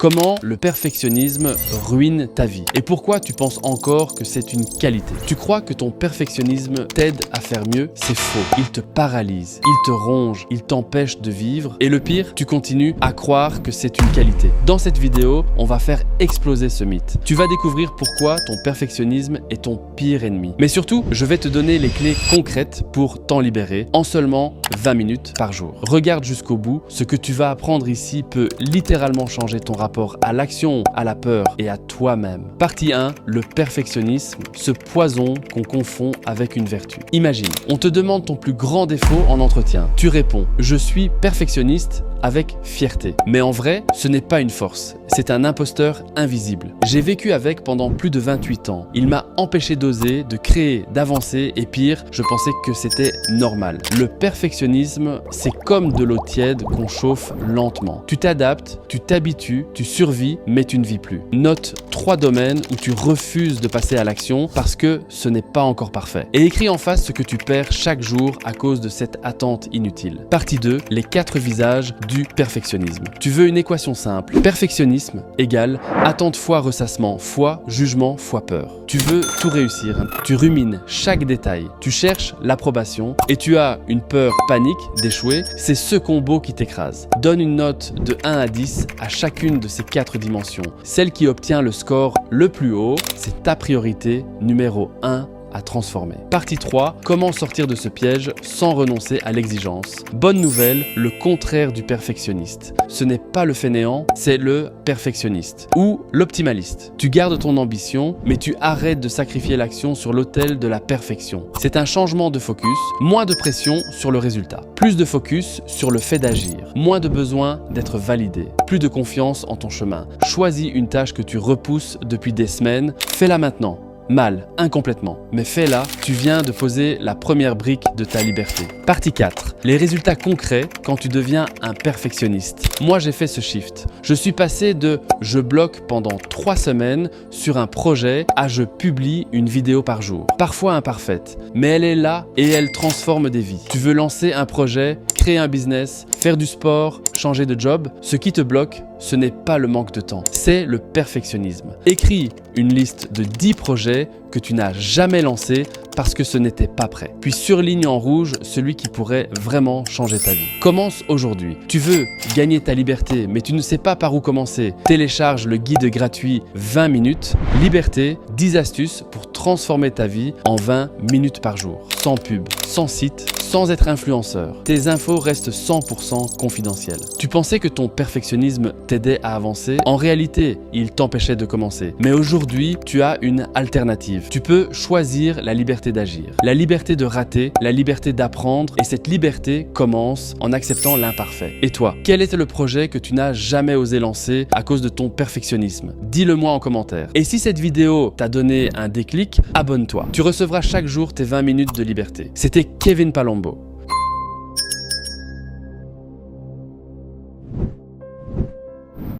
Comment le perfectionnisme ruine ta vie et pourquoi tu penses encore que c'est une qualité. Tu crois que ton perfectionnisme t'aide à faire mieux? C'est faux. Il te paralyse, il te ronge, il t'empêche de vivre et le pire, tu continues à croire que c'est une qualité. Dans cette vidéo, on va faire exploser ce mythe. Tu vas découvrir pourquoi ton perfectionnisme est ton pire ennemi. Mais surtout, je vais te donner les clés concrètes pour t'en libérer en seulement 20 minutes par jour. Regarde jusqu'au bout, ce que tu vas apprendre ici peut littéralement changer ton rapport à l'action, à la peur et à toi-même. Partie 1, le perfectionnisme, ce poison qu'on confond avec une vertu. Imagine, on te demande ton plus grand défaut en entretien. Tu réponds, je suis perfectionniste avec fierté. Mais en vrai, ce n'est pas une force, c'est un imposteur invisible. J'ai vécu avec pendant plus de 28 ans. Il m'a empêché d'oser, de créer, d'avancer et pire, je pensais que c'était normal. Le perfectionnisme, c'est comme de l'eau tiède qu'on chauffe lentement. Tu t'adaptes, tu t'habitues, tu survis, mais tu ne vis plus. Note 3 domaines où tu refuses de passer à l'action parce que ce n'est pas encore parfait. Et écris en face ce que tu perds chaque jour à cause de cette attente inutile. Partie 2, les 4 visages du perfectionnisme. Tu veux une équation simple. Perfectionnisme égale attente fois ressassement fois jugement fois peur. Tu veux tout réussir. Tu rumines chaque détail. Tu cherches l'approbation et tu as une peur panique d'échouer. C'est ce combo qui t'écrase. Donne une note de 1 à 10 à chacune de ces 4 dimensions. Celle qui obtient le score le plus haut, c'est ta priorité numéro 1 à transformer. Partie 3, comment sortir de ce piège sans renoncer à l'exigence. Bonne nouvelle, le contraire du perfectionniste. Ce n'est pas le fainéant, c'est le perfectionniste ou l'optimaliste. Tu gardes ton ambition, mais tu arrêtes de sacrifier l'action sur l'autel de la perfection. C'est un changement de focus, moins de pression sur le résultat, plus de focus sur le fait d'agir, moins de besoin d'être validé, plus de confiance en ton chemin. Choisis une tâche que tu repousses depuis des semaines, fais-la maintenant. Mal, incomplètement, mais fais-la, tu viens de poser la première brique de ta liberté. Partie 4. Les résultats concrets quand tu deviens un perfectionniste. Moi, j'ai fait ce shift. Je suis passé de « je bloque pendant 3 semaines sur un projet » à « je publie une vidéo par jour ». Parfois imparfaite, mais elle est là et elle transforme des vies. Tu veux lancer un projet, créer un business, faire du sport, changer de job. Ce qui te bloque, ce n'est pas le manque de temps, c'est le perfectionnisme. Écris une liste de 10 projets que tu n'as jamais lancés parce que ce n'était pas prêt. Puis surligne en rouge celui qui pourrait vraiment changer ta vie. Commence aujourd'hui. Tu veux gagner ta liberté, mais tu ne sais pas par où commencer. Télécharge le guide gratuit 20 minutes. Liberté, 10 astuces pour transformer ta vie en 20 minutes par jour. Sans pub, sans site, sans être influenceur. Tes infos restent 100% confidentielles. Tu pensais que ton perfectionnisme t'aidait à avancer. En réalité, il t'empêchait de commencer. Mais aujourd'hui, tu as une alternative. Tu peux choisir la liberté d'agir, la liberté de rater, la liberté d'apprendre et cette liberté commence en acceptant l'imparfait. Et toi, quel était le projet que tu n'as jamais osé lancer à cause de ton perfectionnisme? Dis-le moi en commentaire. Et si cette vidéo t'a donné un déclic, abonne-toi. Tu recevras chaque jour tes 20 minutes de liberté. C'était Kevin Palombo.